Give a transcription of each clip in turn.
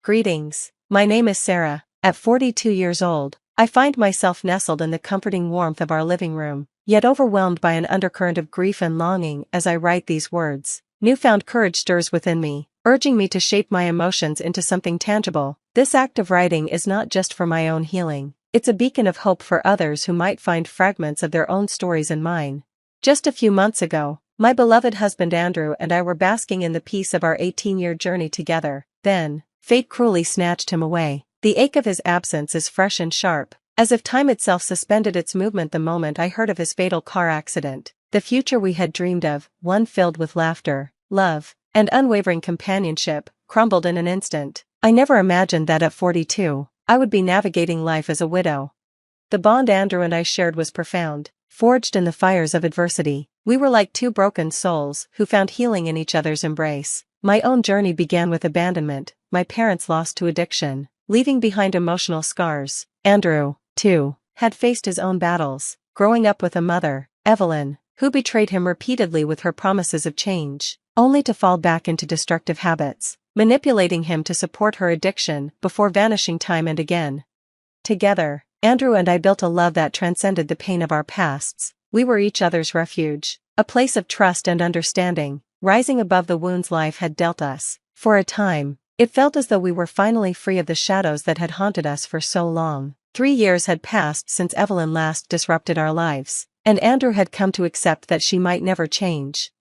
Greetings. My name is Sarah. At 42 years old, I find myself nestled in the comforting warmth of our living room, yet overwhelmed by an undercurrent of grief and longing as I write these words. Newfound courage stirs within me, urging me to shape my emotions into something tangible. This act of writing is not just for my own healing, it's a beacon of hope for others who might find fragments of their own stories in mine. Just a few months ago, my beloved husband Andrew and I were basking in the peace of our 18-year journey together. Then, fate cruelly snatched him away. The ache of his absence is fresh and sharp, as if time itself suspended its movement the moment I heard of his fatal car accident. The future we had dreamed of, one filled with laughter, love, and unwavering companionship, crumbled in an instant. I never imagined that at 42, I would be navigating life as a widow. The bond Andrew and I shared was profound, forged in the fires of adversity. We were like two broken souls who found healing in each other's embrace. My own journey began with abandonment, my parents lost to addiction, leaving behind emotional scars. Andrew, too, had faced his own battles, growing up with a mother, Evelyn, who betrayed him repeatedly with her promises of change, only to fall back into destructive habits, manipulating him to support her addiction before vanishing time and again. Together, Andrew and I built a love that transcended the pain of our pasts. We were each other's refuge, a place of trust and understanding, rising above the wounds life had dealt us. For a time, it felt as though we were finally free of the shadows that had haunted us for so long. 3 years had passed since Evelyn last disrupted our lives, and Andrew had come to accept that she might never change.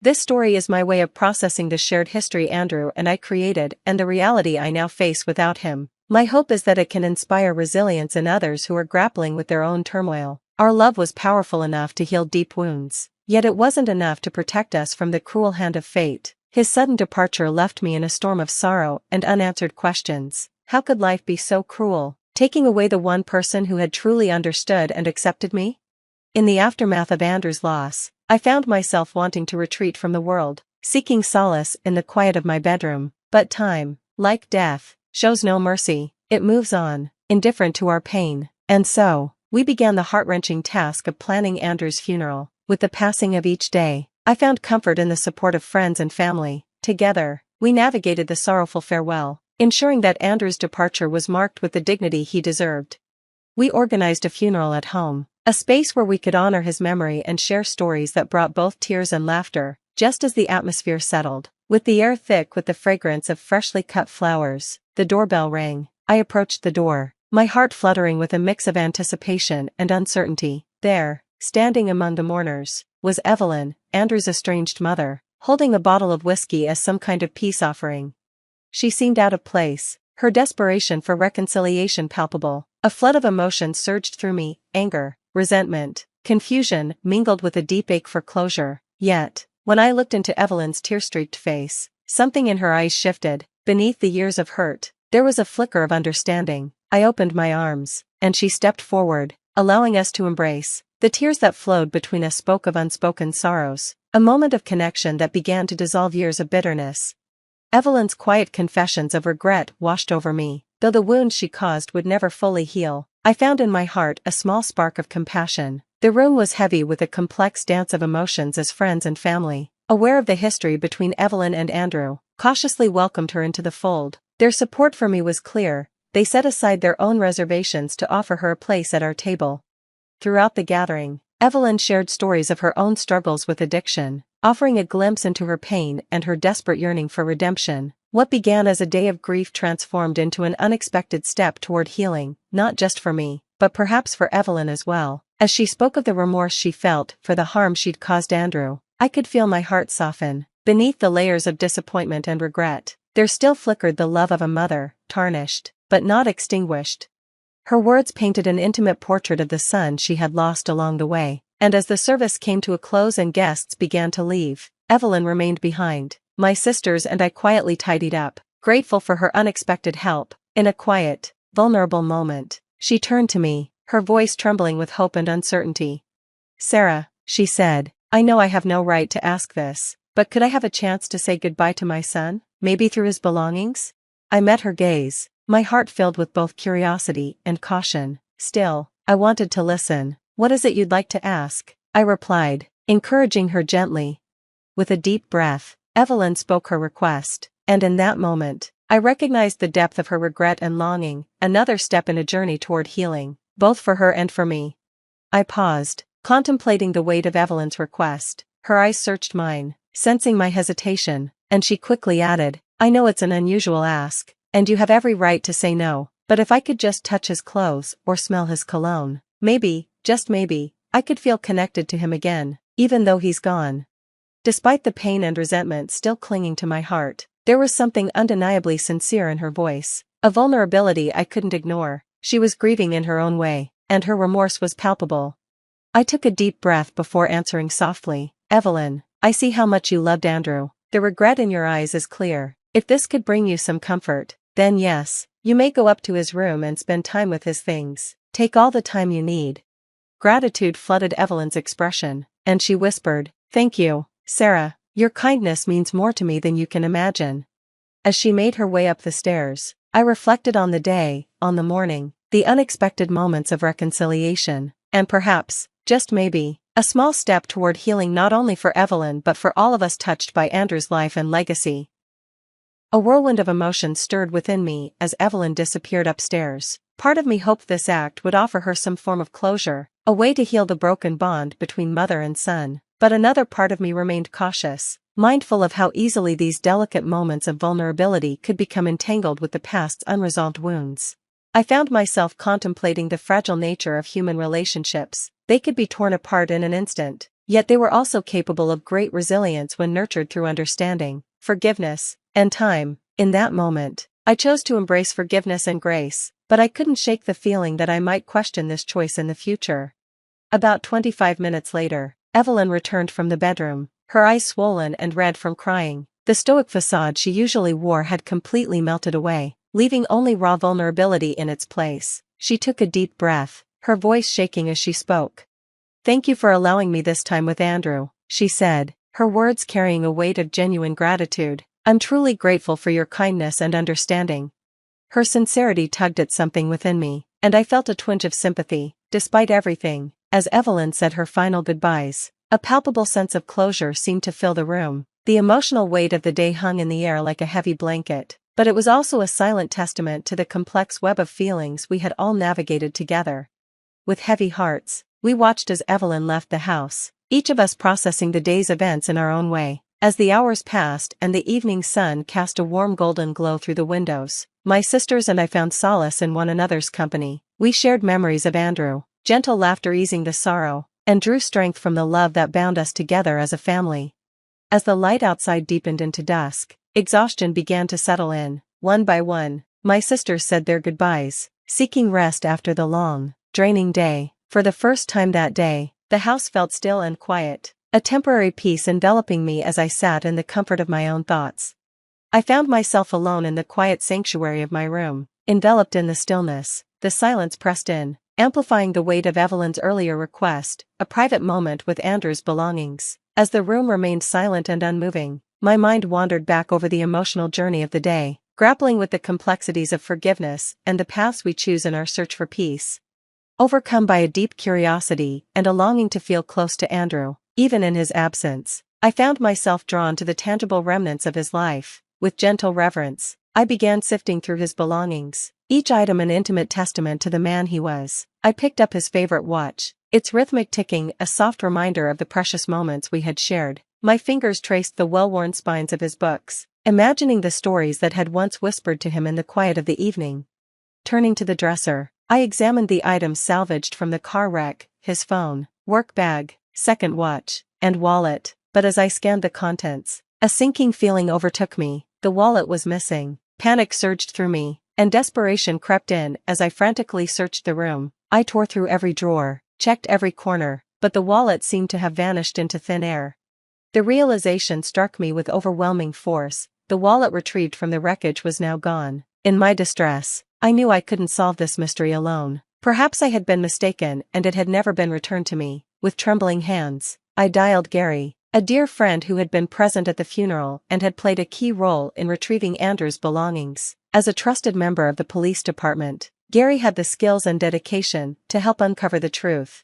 This story is my way of processing the shared history Andrew and I created and the reality I now face without him. My hope is that it can inspire resilience in others who are grappling with their own turmoil. Our love was powerful enough to heal deep wounds, yet it wasn't enough to protect us from the cruel hand of fate. His sudden departure left me in a storm of sorrow and unanswered questions. How could life be so cruel, taking away the one person who had truly understood and accepted me? In the aftermath of Andrew's loss, I found myself wanting to retreat from the world, seeking solace in the quiet of my bedroom. But time, like death, shows no mercy. It moves on, indifferent to our pain. And so, we began the heart-wrenching task of planning Andrew's funeral. With the passing of each day, I found comfort in the support of friends and family. Together, we navigated the sorrowful farewell, ensuring that Andrew's departure was marked with the dignity he deserved. We organized a funeral at home, a space where we could honor his memory and share stories that brought both tears and laughter. Just as the atmosphere settled, with the air thick with the fragrance of freshly cut flowers, the doorbell rang. I approached the door, my heart fluttering with a mix of anticipation and uncertainty. There, standing among the mourners, was Evelyn, Andrew's estranged mother, holding a bottle of whiskey as some kind of peace offering. She seemed out of place, her desperation for reconciliation palpable. A flood of emotion surged through me, anger, resentment, confusion mingled with a deep ache for closure. Yet, when I looked into Evelyn's tear-streaked face, something in her eyes shifted. Beneath the years of hurt, there was a flicker of understanding. I opened my arms, and she stepped forward, allowing us to embrace. The tears that flowed between us spoke of unspoken sorrows, a moment of connection that began to dissolve years of bitterness. Evelyn's quiet confessions of regret washed over me. Though the wound she caused would never fully heal, I found in my heart a small spark of compassion. The room was heavy with a complex dance of emotions as friends and family, aware of the history between Evelyn and Andrew, cautiously welcomed her into the fold. Their support for me was clear. They set aside their own reservations to offer her a place at our table. Throughout the gathering, Evelyn shared stories of her own struggles with addiction, offering a glimpse into her pain and her desperate yearning for redemption. What began as a day of grief transformed into an unexpected step toward healing, not just for me, but perhaps for Evelyn as well. As she spoke of the remorse she felt for the harm she'd caused Andrew, I could feel my heart soften. Beneath the layers of disappointment and regret, there still flickered the love of a mother, tarnished, but not extinguished. Her words painted an intimate portrait of the son she had lost along the way, and as the service came to a close and guests began to leave, Evelyn remained behind. My sisters and I quietly tidied up, grateful for her unexpected help. In a quiet, vulnerable moment, she turned to me, her voice trembling with hope and uncertainty. "Sarah," she said, "I know I have no right to ask this, but could I have a chance to say goodbye to my son, maybe through his belongings?" I met her gaze, my heart filled with both curiosity and caution. Still, I wanted to listen. "What is it you'd like to ask?" I replied, encouraging her gently. With a deep breath, Evelyn spoke her request, and in that moment, I recognized the depth of her regret and longing, another step in a journey toward healing, both for her and for me. I paused, contemplating the weight of Evelyn's request. Her eyes searched mine, sensing my hesitation, and she quickly added, "I know it's an unusual ask, and you have every right to say no, but if I could just touch his clothes or smell his cologne, maybe, just maybe, I could feel connected to him again, even though he's gone." Despite the pain and resentment still clinging to my heart, there was something undeniably sincere in her voice, a vulnerability I couldn't ignore. She was grieving in her own way, and her remorse was palpable. I took a deep breath before answering softly, "Evelyn, I see how much you loved Andrew. The regret in your eyes is clear. If this could bring you some comfort, then yes, you may go up to his room and spend time with his things. Take all the time you need." Gratitude flooded Evelyn's expression, and she whispered, "Thank you, Sarah, your kindness means more to me than you can imagine." As she made her way up the stairs, I reflected on the day, on the morning, the unexpected moments of reconciliation, and perhaps, just maybe, a small step toward healing not only for Evelyn but for all of us touched by Andrew's life and legacy. A whirlwind of emotion stirred within me as Evelyn disappeared upstairs. Part of me hoped this act would offer her some form of closure, a way to heal the broken bond between mother and son, but another part of me remained cautious, mindful of how easily these delicate moments of vulnerability could become entangled with the past's unresolved wounds. I found myself contemplating the fragile nature of human relationships. They could be torn apart in an instant, yet they were also capable of great resilience when nurtured through understanding, forgiveness, and time. In that moment, I chose to embrace forgiveness and grace, but I couldn't shake the feeling that I might question this choice in the future. About 25 minutes later, Evelyn returned from the bedroom, her eyes swollen and red from crying. The stoic facade she usually wore had completely melted away, leaving only raw vulnerability in its place. She took a deep breath, her voice shaking as she spoke. "Thank you for allowing me this time with Andrew," she said, her words carrying a weight of genuine gratitude. "I'm truly grateful for your kindness and understanding." Her sincerity tugged at something within me, and I felt a twinge of sympathy. Despite everything, as Evelyn said her final goodbyes, a palpable sense of closure seemed to fill the room. The emotional weight of the day hung in the air like a heavy blanket, but it was also a silent testament to the complex web of feelings we had all navigated together. With heavy hearts, we watched as Evelyn left the house, each of us processing the day's events in our own way. As the hours passed and the evening sun cast a warm golden glow through the windows, my sisters and I found solace in one another's company. We shared memories of Andrew, gentle laughter easing the sorrow, and drew strength from the love that bound us together as a family. As the light outside deepened into dusk, exhaustion began to settle in. One by one, my sisters said their goodbyes, seeking rest after the long, draining day. For the first time that day, the house felt still and quiet, a temporary peace enveloping me as I sat in the comfort of my own thoughts. I found myself alone in the quiet sanctuary of my room, enveloped in the stillness. The silence pressed in, amplifying the weight of Evelyn's earlier request, a private moment with Andrew's belongings. As the room remained silent and unmoving, my mind wandered back over the emotional journey of the day, grappling with the complexities of forgiveness and the paths we choose in our search for peace. Overcome by a deep curiosity and a longing to feel close to Andrew, even in his absence, I found myself drawn to the tangible remnants of his life. With gentle reverence, I began sifting through his belongings, each item an intimate testament to the man he was. I picked up his favorite watch, its rhythmic ticking a soft reminder of the precious moments we had shared. My fingers traced the well-worn spines of his books, imagining the stories that had once whispered to him in the quiet of the evening. Turning to the dresser, I examined the items salvaged from the car wreck, his phone, work bag, second watch, and wallet, but as I scanned the contents, a sinking feeling overtook me. The wallet was missing. Panic surged through me, and desperation crept in as I frantically searched the room. I tore through every drawer, checked every corner, but the wallet seemed to have vanished into thin air. The realization struck me with overwhelming force. The wallet retrieved from the wreckage was now gone. In my distress, I knew I couldn't solve this mystery alone. Perhaps I had been mistaken and it had never been returned to me. With trembling hands, I dialed Gary, a dear friend who had been present at the funeral and had played a key role in retrieving Andrew's belongings. As a trusted member of the police department, Gary had the skills and dedication to help uncover the truth.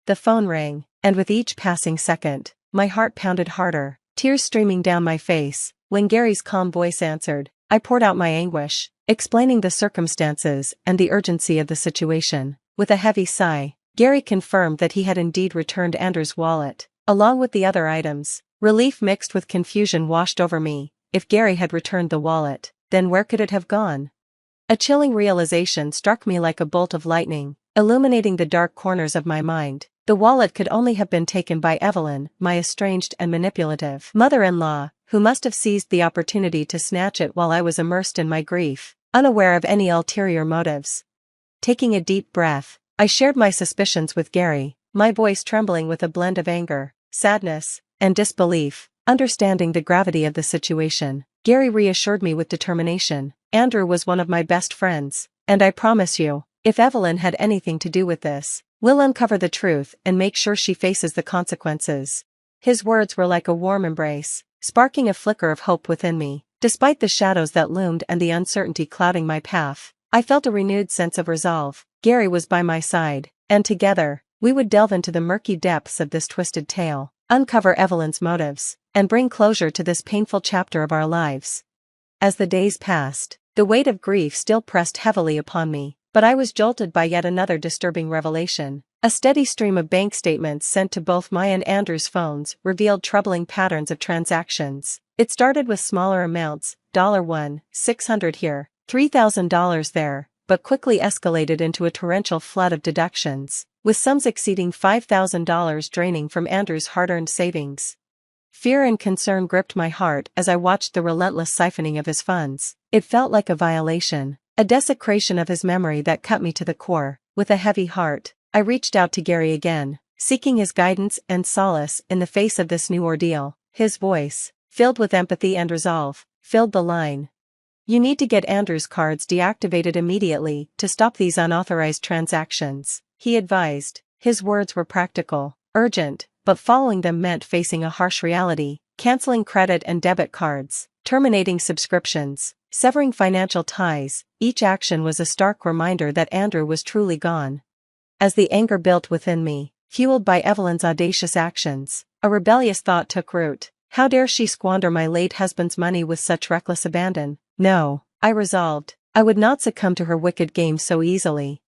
The phone rang, and with each passing second, my heart pounded harder, tears streaming down my face. When Gary's calm voice answered, I poured out my anguish, explaining the circumstances and the urgency of the situation. With a heavy sigh, Gary confirmed that he had indeed returned Andrew's wallet, along with the other items. Relief mixed with confusion washed over me. If Gary had returned the wallet, then where could it have gone? A chilling realization struck me like a bolt of lightning, illuminating the dark corners of my mind. The wallet could only have been taken by Evelyn, my estranged and manipulative mother-in-law, who must have seized the opportunity to snatch it while I was immersed in my grief, unaware of any ulterior motives. Taking a deep breath, I shared my suspicions with Gary, my voice trembling with a blend of anger, sadness, and disbelief. Understanding the gravity of the situation, Gary reassured me with determination. Andrew was one of my best friends, and I promise you, if Evelyn had anything to do with this, we'll uncover the truth and make sure she faces the consequences. His words were like a warm embrace, sparking a flicker of hope within me. Despite the shadows that loomed and the uncertainty clouding my path, I felt a renewed sense of resolve. Gary was by my side, and together, we would delve into the murky depths of this twisted tale, uncover Evelyn's motives, and bring closure to this painful chapter of our lives. As the days passed, the weight of grief still pressed heavily upon me, but I was jolted by yet another disturbing revelation. A steady stream of bank statements sent to both my and Andrew's phones revealed troubling patterns of transactions. It started with smaller amounts, $1, $600 here, $3,000 there, but quickly escalated into a torrential flood of deductions, with sums exceeding $5,000 draining from Andrew's hard-earned savings. Fear and concern gripped my heart as I watched the relentless siphoning of his funds. It felt like a violation, a desecration of his memory that cut me to the core. With a heavy heart, I reached out to Gary again, seeking his guidance and solace in the face of this new ordeal. His voice, filled with empathy and resolve, filled the line. "You need to get Andrew's cards deactivated immediately to stop these unauthorized transactions," he advised. His words were practical, urgent, but following them meant facing a harsh reality: canceling credit and debit cards, terminating subscriptions, severing financial ties. Each action was a stark reminder that Andrew was truly gone. As the anger built within me, fueled by Evelyn's audacious actions, a rebellious thought took root. How dare she squander my late husband's money with such reckless abandon? No, I resolved, I would not succumb to her wicked game so easily.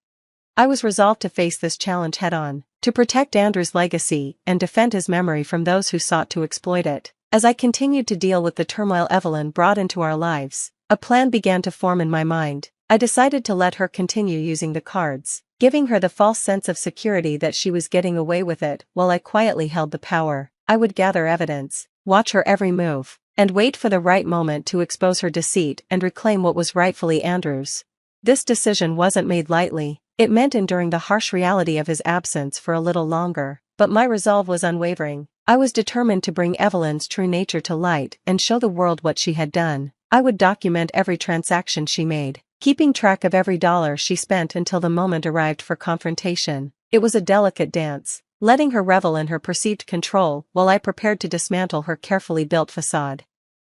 I was resolved to face this challenge head-on, to protect Andrew's legacy and defend his memory from those who sought to exploit it. As I continued to deal with the turmoil Evelyn brought into our lives, a plan began to form in my mind. I decided to let her continue using the cards, giving her the false sense of security that she was getting away with it while I quietly held the power. I would gather evidence, watch her every move, and wait for the right moment to expose her deceit and reclaim what was rightfully Andrew's. This decision wasn't made lightly. It meant enduring the harsh reality of his absence for a little longer, but my resolve was unwavering. I was determined to bring Evelyn's true nature to light and show the world what she had done. I would document every transaction she made, keeping track of every dollar she spent until the moment arrived for confrontation. It was a delicate dance, letting her revel in her perceived control while I prepared to dismantle her carefully built facade.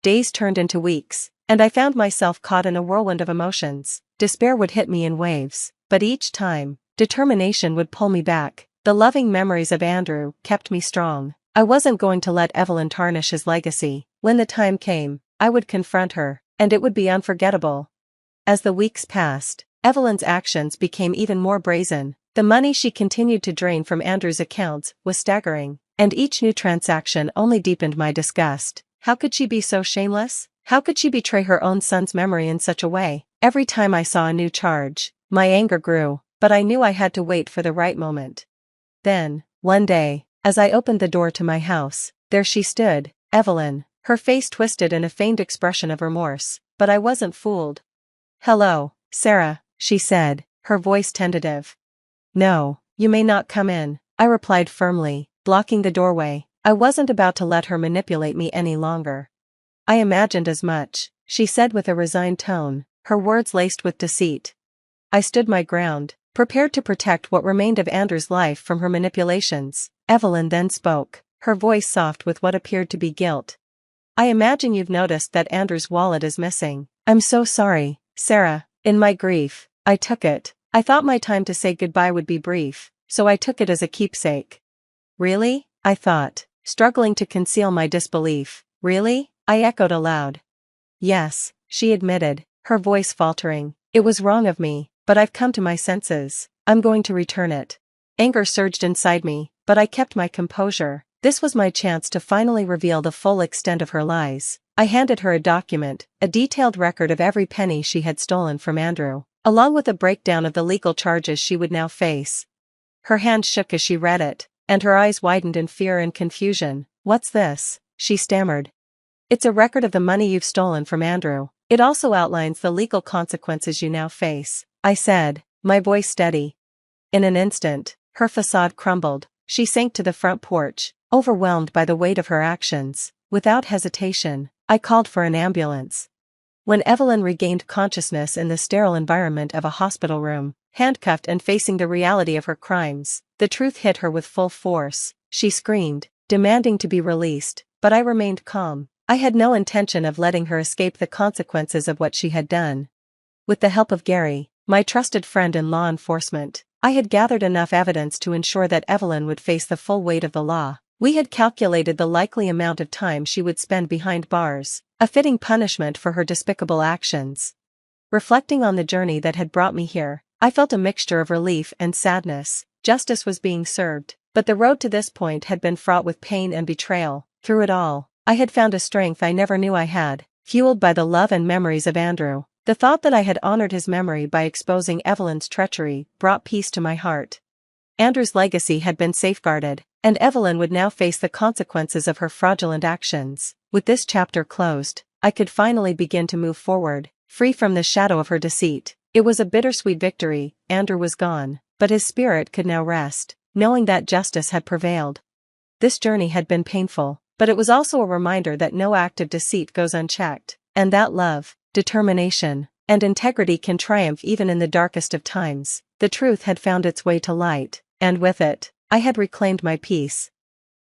Days turned into weeks, and I found myself caught in a whirlwind of emotions. Despair would hit me in waves, but each time, determination would pull me back. The loving memories of Andrew kept me strong. I wasn't going to let Evelyn tarnish his legacy. When the time came, I would confront her, and it would be unforgettable. As the weeks passed, Evelyn's actions became even more brazen. The money she continued to drain from Andrew's accounts was staggering, and each new transaction only deepened my disgust. How could she be so shameless? How could she betray her own son's memory in such a way? Every time I saw a new charge, my anger grew, but I knew I had to wait for the right moment. Then, one day, as I opened the door to my house, there she stood, Evelyn, her face twisted in a feigned expression of remorse. But I wasn't fooled. "Hello, Sarah," she said, her voice tentative. "No, you may not come in," I replied firmly, blocking the doorway. I wasn't about to let her manipulate me any longer. "I imagined as much," she said with a resigned tone, her words laced with deceit. I stood my ground, prepared to protect what remained of Andrew's life from her manipulations. Evelyn then spoke, her voice soft with what appeared to be guilt. "I imagine you've noticed that Andrew's wallet is missing." "I'm so sorry, Sarah." In my grief, I took it. I thought my time to say goodbye would be brief, so I took it as a keepsake. "Really?" I thought, struggling to conceal my disbelief. "Really?" I echoed aloud. "Yes," she admitted, her voice faltering. It was wrong of me, but I've come to my senses. I'm going to return it. Anger surged inside me, but I kept my composure. This was my chance to finally reveal the full extent of her lies. I handed her a document, a detailed record of every penny she had stolen from Andrew, along with a breakdown of the legal charges she would now face. Her hand shook as she read it, and her eyes widened in fear and confusion. "What's this?" she stammered. "It's a record of the money you've stolen from Andrew. It also outlines the legal consequences you now face," I said, my voice steady. In an instant, her facade crumbled. She sank to the front porch, overwhelmed by the weight of her actions. Without hesitation, I called for an ambulance. When Evelyn regained consciousness in the sterile environment of a hospital room, handcuffed and facing the reality of her crimes, the truth hit her with full force. She screamed, demanding to be released, but I remained calm. I had no intention of letting her escape the consequences of what she had done. With the help of Gary, my trusted friend in law enforcement, I had gathered enough evidence to ensure that Evelyn would face the full weight of the law. We had calculated the likely amount of time she would spend behind bars, a fitting punishment for her despicable actions. Reflecting on the journey that had brought me here, I felt a mixture of relief and sadness. Justice was being served, but the road to this point had been fraught with pain and betrayal. Through it all, I had found a strength I never knew I had, fueled by the love and memories of Andrew. The thought that I had honored his memory by exposing Evelyn's treachery brought peace to my heart. Andrew's legacy had been safeguarded, and Evelyn would now face the consequences of her fraudulent actions. With this chapter closed, I could finally begin to move forward, free from the shadow of her deceit. It was a bittersweet victory. Andrew was gone, but his spirit could now rest, knowing that justice had prevailed. This journey had been painful, but it was also a reminder that no act of deceit goes unchecked, and that love, determination, and integrity can triumph even in the darkest of times. The truth had found its way to light, and with it, I had reclaimed my peace.